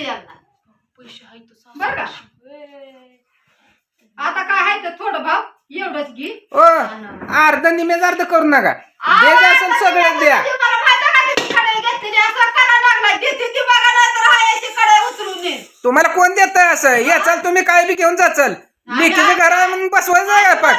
द्यायला नाही. पैसे आहेत बरं का? आता काय आहे तर थोडं भाव एवढंच घे. ओ अर्ध निमेज अर्ध करू नका. जे जे असेल सगळं द्या. मला माहिती का किती कडे घेतलेली असं करायला लागलाय. देते ती बघा नाही तर हा याची कडे उचलून ये. तुम्हाला कोण देत असं याचाल तुम्ही काय बी घेऊन जाचाल. लिखीचं घर आहे म्हणून बसवायचं आहे आपण.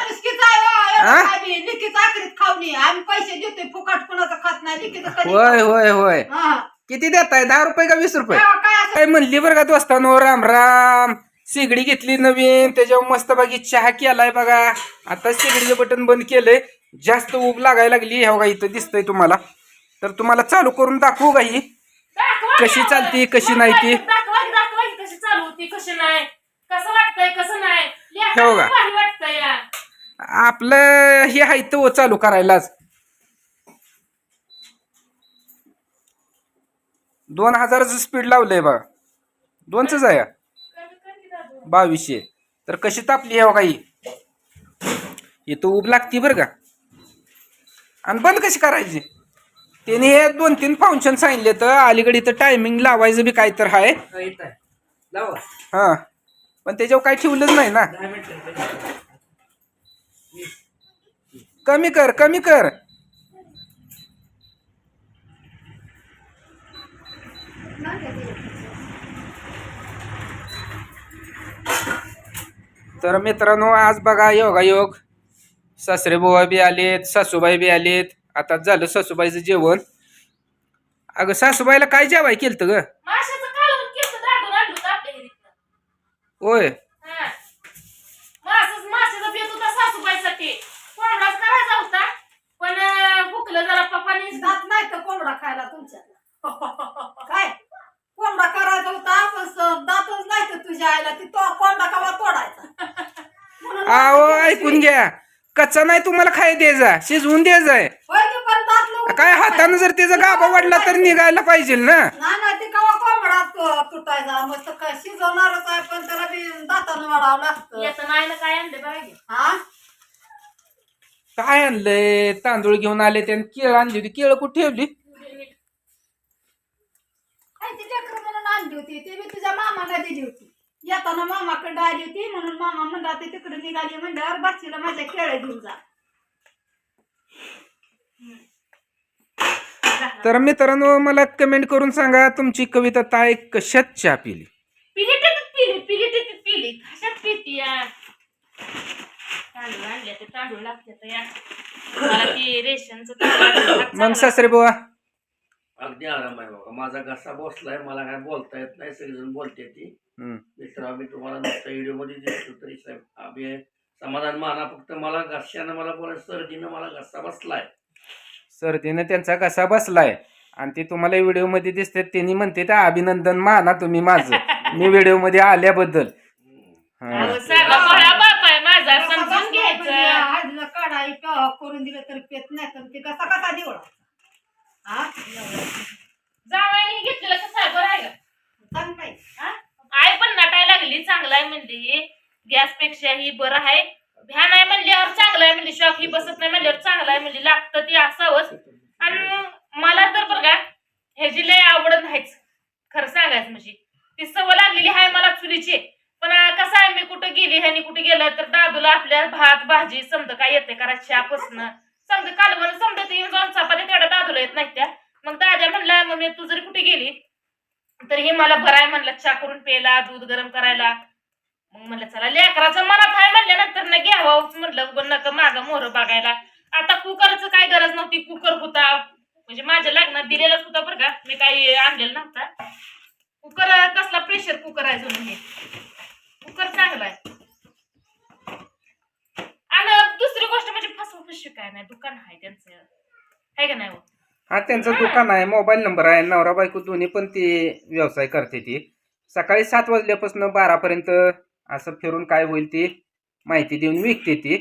लिखीचं आखरीत खाऊन ये. आम्ही पैसे देतोय फुकट कुणाचं खात नाही. लिखीचं कधी होय होय होय हा. किती देताय 10 रुपये का 20 रुपये काय असं काय म्हणली बरं का दोस्तांनो. राम राम. सिगडी घेतली नवीन त्याच्यावर मस्त बाकी चहा केलाय बघा. आता सिगडीचं बटन बंद केलंय. जास्त ऊब लागायला लागली हो का इथं दिसतंय तुम्हाला. तर तुम्हाला चालू करून दाखवू का ही कशी चालती कशी नाही ती. कशी चालू होती कशी नाही कसं वाटतंय कसं नाही हो का? वाटतंय आपलं हे आहे तो चालू करायलाच 2000चं स्पीड लावलंय बघा. 2च आहे 2200. तर कशी तापली आहे काही इथं ऊब लागती बरं का. आणि बंद कशी करायची त्याने हे 2-3 फंक्शन सांगितले. तर अलीकडे इथं टायमिंग लावायचं बी काय तर आहे हा पण त्याच्यावर काही ठेवलंच नाही ना. कमी कर कमी कर. तर मित्रांनो आज बघा योगायोग सासरे बुवा बी आलेत सासूबाई बी आलेत. आता झालं सासूबाईचं जेवण. अगं सासूबाईला काय जेवाय केलं ग. माशाचं कालवण केलं दाडून आणलं होतं आपल्या घरीतनं. होय हा. माशाचा बेत होता सासूबाईसाठी. कोंबडाच करायचा होता पण भुकलं जरा पप्पानी. दात नाही तर कोंबडा खायला तुमच्या काय कोंबडा करायचा होता पण दातच नाही तर तुझ्या आईला ती तो कोंबडा कवा तोडायचा. म्हणून अहो ऐकून घ्या. कच्चा नाही तुम्हाला खाय द्यायचा शिजवून द्यायचाय. होय की पण दात लोक काय हातानं जर त्याचा गाभा वाढला तर निघायला पाहिजे ना. नाही ते कवा कोंबडा तुटायचा मस्त काय शिजवणारच आहे पण त्याला बी दातानं वाढावं लागतं. येतं नाही ना काय आणलं बघा की. हा काय आणलंय तांदूळ घेऊन आले त्यानं केळ आणली होती. केळ कुठे ठेवली. काय ती लेकरं म्हणून आणली होती ती बी तुझ्या मामाला दिली होती. येताना मामाकडे आली होती म्हणून मामा म्हणला ते तिकडे निघाली म्हणल्यावर बाचीला माझ्या केळं घेऊन जा. तर मित्रांनो मला कमेंट करून सांगा तुमची कविता ताई कशात चहा पिली. पिली कशात पिती या. तांदूळ आणले ते तांदूळ लागते तर या मला ते रेशनचं तांदूळ मग सासरे बुवा अगदी आराम आहे बाबा. माझा घसा बसलाय मला काय बोलता येत नाही. सगळेजण बोलते ती मित्र मी तुम्हाला नुसतं व्हिडिओ मध्ये दिसतो तरी आम्ही समाधान माना. फक्त मला घशानं मला बोलायचं सर्दीनं मला घसा बसलाय. सर्दीनं त्यांचा घसा बसलाय आणि ते तुम्हाला व्हिडिओ मध्ये दिसते. त्यांनी म्हणते त्या अभिनंदन माना तुम्ही माझं मी व्हिडिओ मध्ये आल्याबद्दल. माझा समजून घ्यायचं. हळदीला कढाई करून दिलं तर पेत नाही तर ते कसा कसा देवळा जावायने घेतलेलं कसं आहे बरं आहे का चांगलं आहे. आई पण नटायला लागली चांगलं आहे म्हणली. गॅस पेक्षा ही बरं आहे. भ्या नाही म्हणल्यावर चांगलं आहे म्हणली. शॉक ही बसत नाही म्हणल्यावर चांगलं आहे म्हणली. लागतं ती असावंच. आणि मला तर बरं का ह्याची लय आवडत नाहीच खरं सांगायचं म्हणजे. ती सवय लागलेली आहे मला चुलीची. पण कसं आहे मी कुठं गेली ह्यानी कुठे गेलं तर दादूला आपल्या भात भाजी समजा काय येते करायची चहापासनं समजा कालवण समजा ते येऊन जाऊन चपात्या तेवढ्या दादूला येत नाही त्या. मग दादा म्हणला मग तू जरी कुठे गेली तर हे मला भराय म्हणलं चहा करून प्यायला दूध गरम करायला. मग म्हणलं चला लेकराचं मनात आहे म्हणल्यानंतर न घ्यावं म्हणलं नका मागं मोहर बघायला. आता कुकरचं काय गरज नव्हती. कुकर होता म्हणजे माझ्या लग्नात दिलेलाच होता बरं का. मी काही आणलेलं नव्हता. कुकर कसला प्रेशर कुकर आहे जणू हे कुकर चांगला आहे. आणि दुसरी गोष्ट म्हणजे फसवफसवी काय नाही. दुकान आहे त्यांचं आहे का नाही. हा त्यांचं दुकान आहे. मोबाईल नंबर आहे. नवरा बायको दोन्ही पण ते व्यवसाय करते. ती सकाळी 7 वाजल्यापासून 12 पर्यंत असं फिरून काय होईल ती माहिती देऊन विकते ती.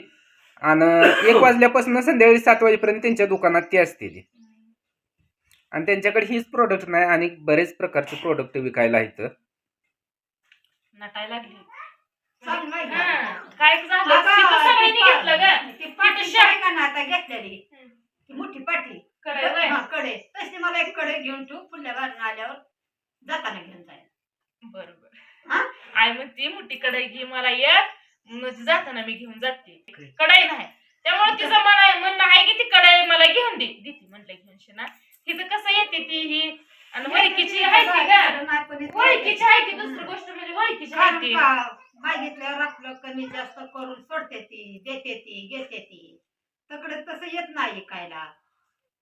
आणि 1 वाजल्यापासून संध्याकाळी 7 वाजेपर्यंत त्यांच्या दुकानात ती असते ती. आणि त्यांच्याकडे हीच प्रोडक्ट नाही आणि बरेच प्रकारचे प्रोडक्ट विकायला आहेत. नटायला लागली काय झालं सगळ्यांनी घेतलं ग. ती पाठी आहे का ना आता घेतलेली ती मोठी पाठी कडे कडे तशी मला एक कडे घेऊन ठेवू पुढल्या घरात आल्यावर जाताना घेऊन जाईल. बरोबर. हा? आई म्हणते मोठी कढई घे मला एक, म्हणजे जाताना मी घेऊन जाते. कढई नाही त्यामुळे तिचं म्हणणं आहे की ती कढई मला घेऊन देते म्हणलं घेऊन शेना. तिथं कसं येते ती ही आणि वळखीची आहे ती का, वळखीची आहे ती. दुसरी गोष्ट म्हणजे वळखीची आहे ती. मागितल्यावर आपलं कमी जास्त करून सोडते ती, देते ती, घेते ती. तकडे तसं येत नाही खायला.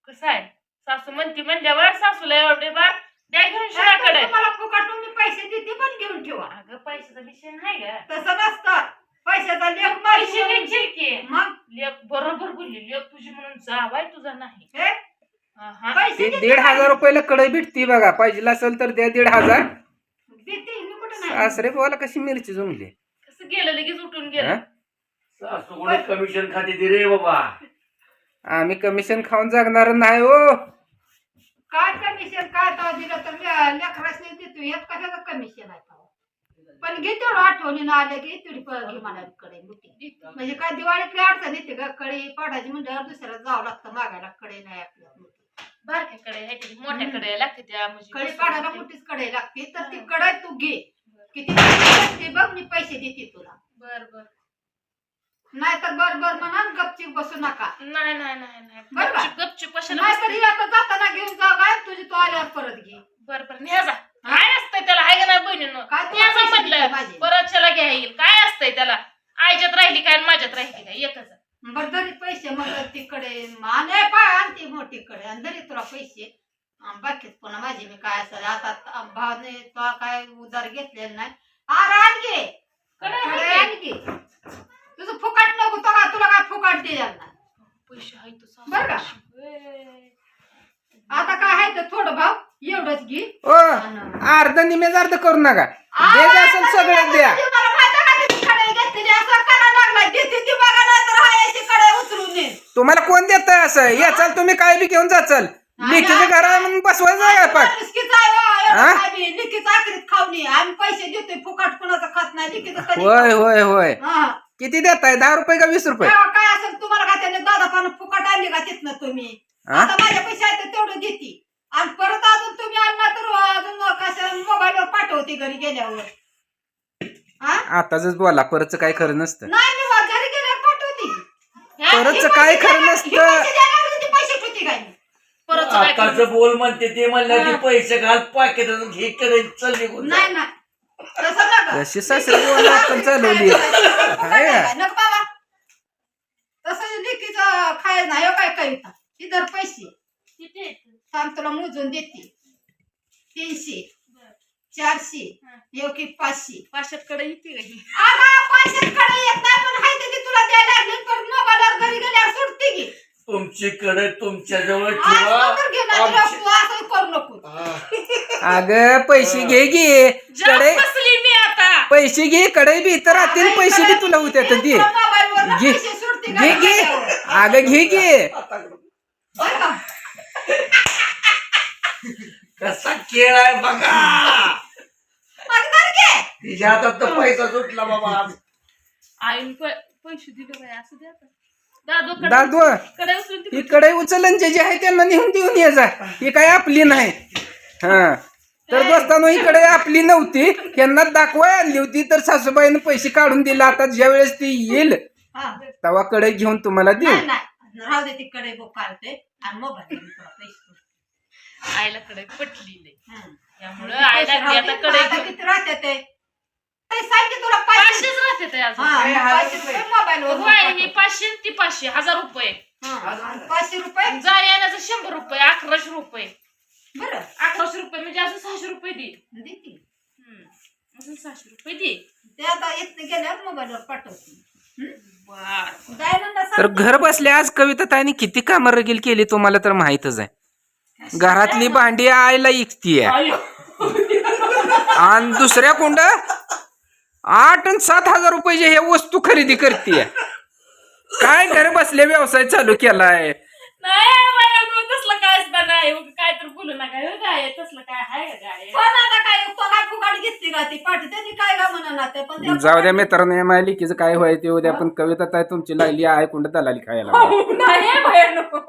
कसं आहे सासू म्हणती म्हणल्यावर सासूला एवढे बार द्या घेऊन शेणाकडे. तुम्हाला फुकट तुम्ही पैसे देते पण घेऊन ठेवा. अगं पैशाचा विषय नाही ग, तसं नसतं. पैशाचा लेख पैसे माहिती देशील की. मग लेक बरोबर बोलली, लेक तुझी म्हणून जावाय तुझा नाही. हे हा. पैसे ते देते 1,500 रुपयाला कढई भेटती बघा, पाहिजे असेल तर द्या 1,500. देते मी कुठं नाही. सासरे बोला कशी मिरची जमली. कसं गेलं लगेच उठून गेलं. हा? सासू कोणी कमिशन खाते ती रे बाबा. आम्ही कमिशन खाऊन जगणार नाही हो. काय कमिशन काय तो दिलं तर लेकरासने देतो. यात कशाचं कमिशन आहे तेव्हा? पण घे तेवढं आठवणीनं आलं की तेवढी घे मला कडे मोठी. म्हणजे काय दिवाळीतली अडचण येते का, कडी पाडायची म्हणजे दुसऱ्याला जावं लागतं मागायला. कडे नाही आपल्या बारक्याकडे आहे की मोठ्याकडे लागते त्या कडी पाडायला मोठीच कढई लागते. तर ती कढई तू घे. किती लागते बघ, मी पैसे देते तुला. बर बर. नाही तर बर बर म्हणा, गपचीप बसू नका. नाही नाही नाही नाही बरं का? गपचूप कशाला नाही बसते? तरी आता जाताना घेऊन जा काय, तुझी तो आल्यावर परत घे. बर बर न्या जा. काय असतंय त्याला आहे का नाही बहिणीनं? काय तुला न्या जा पैसे दिले म्हणलं माझे? परत चला घ्या येईल. काय असतंय त्याला? आईच्यात राहिली काय आणि माझ्यात राहिली काय एकच. बर धरी पैसे मग तिकडे आणे पाय आणते मोठी कडे आणि धरी तुला पैसे. बाकीच पुन्हा माझी मी काय असं आता भावने तो काय उधार घेतलेला नाही. आण घे कडे आण घे. तुझं फुकट नको तो का, तुला काय फुकट द्यायला नाही. पैसे आहे तू सांग. बरं का? आता काय आहे तर थोडं भाव एवढंच घे. ओ अर्ध निमेज अर्ध करू नका. द्यायचं असेल सगळं द्या. मला माहिती आहे का ती कडे घेतलेली असं करायला लागलाय. देते ती बघा नाही तर हायची कडे उचलून ये. तुम्हाला कोण देत असं याचाल तुम्ही काय बी घेऊन जाचाल. लेकीचं घर आहे म्हणून बसवायचं आहे पाठ. लिखीच आखरीत खाऊन ये. आम्ही पैसे देतोय फुकट, कुणाचं खात नाही. लिखीचं कधी होय होय होय. हा. किती देताय 10 रुपये का 20 रुपये? तेव्हा काय असेल तुम्हाला का त्याने दादा पानं फुकट आणली का तिथनं तुम्ही. हा? आता माझ्या पैसे आहेत तेवढं देते. आणि परत अजून तुम्ही आणला तर अजून कशा मोबाईलवर पाठवते घरी गेल्यावर. हा? आताच बोला, परतच काय खरं नसतं. नाही मी घरी गेल्यावर पाठवते. परतच काय खरं नसतं. पैसे ठेवते काय परत आताच बोल म्हणते ते म्हणलं ते पैसे घाल पाकिटातून घे कडे चल निघून जा. नाही नाही तसं नका. तशी सासरी बोला आपण चालवली आहे का? नको बाबा तसं लिखीचं खायला नाही. हो काय कविता इधर पैसे किती थांब तुला मोजून देते. 300 400 योकी 500. 500 कडे येते का ही? अगं 500 कडे येत नाही पण हाय ते तुला द्यायला लागली. पण मोबाईलवर घरी गेल्यावर सुटते की. तुमची कडे तुमच्या जवळ आज ठेवा. नंतर घे ना तुला तू असं करू नको. अगं पैसे घे गे कडे. जाम बसली मी आता. पैसे घे कडे बी तर रात्री पैसे बी तुला होत्या तर दे. मोबाईलवर घे पैसे सुटते घे घे. अगं घे घे. कसा खेळ आहे बघा. घे. तिच्या हातात तर पैसा सुटला बाबा आज. आईन पैसे दिले बाई असं द्या आता. दादू दादू कडे उचलून ही कडे उचलन जे आहे त्यांना नेऊन देऊन ये जा. ही काय आपली नाही. हा तर दोस्तांनो ही कडे आपली नव्हती, यांना दाखवाय आणली होती. तर सासूबाईनं पैसे काढून दिले. आता ज्या वेळेस ती येईल हा. तेव्हा कडे घेऊन तुम्हाला देऊ. नाही नाही राहू दे तिकडे बघ काढते आणि मोबाईल पैसे. आईला कडे पटली नाही हम्म. त्यामुळे आईला आता कडे आता किती राहते ते सांगते तुला 500 राहते ते अजून. 500 रुपये मोबाईलवर. होय ही 500 ती 500 1000 रुपये. 500 रुपये जा येण्याचं 100 रुपये 1100 रुपये. बरं 1100 रुपये म्हणजे अजून 600 रुपये दे. देते. अजून 600 रुपये दे. ते आता येत गेल्यावर मोबाईलवर पाठवते. बर जायला तर घर बसल्या आज कविता ताईने किती कामं रगील केली तुम्हाला तर माहितच आहे. घरातली भांडी आईला इकतीये आणि दुसऱ्या कुंड 8 आणि 7 हजार रुपयाचे हे वस्तू खरेदी करते. काय घर बसल्या व्यवसाय चालू केलाय. नाही बाया, मग तसलं काय असतं नाही. काय तर बोलू नका. हे काय तसलं काय आहे का काय? पण आता काय तो काय फुकाट घेतली का ती पाठी त्यांनी काय का म्हणा ते पण ते जाऊ द्या मित्रांनो, या मालिकेचं काय व्हायचं ते उद्या. पण कविता ताई तुमची लागली आहे कुंड दलाली खायला. नाही बाया नको.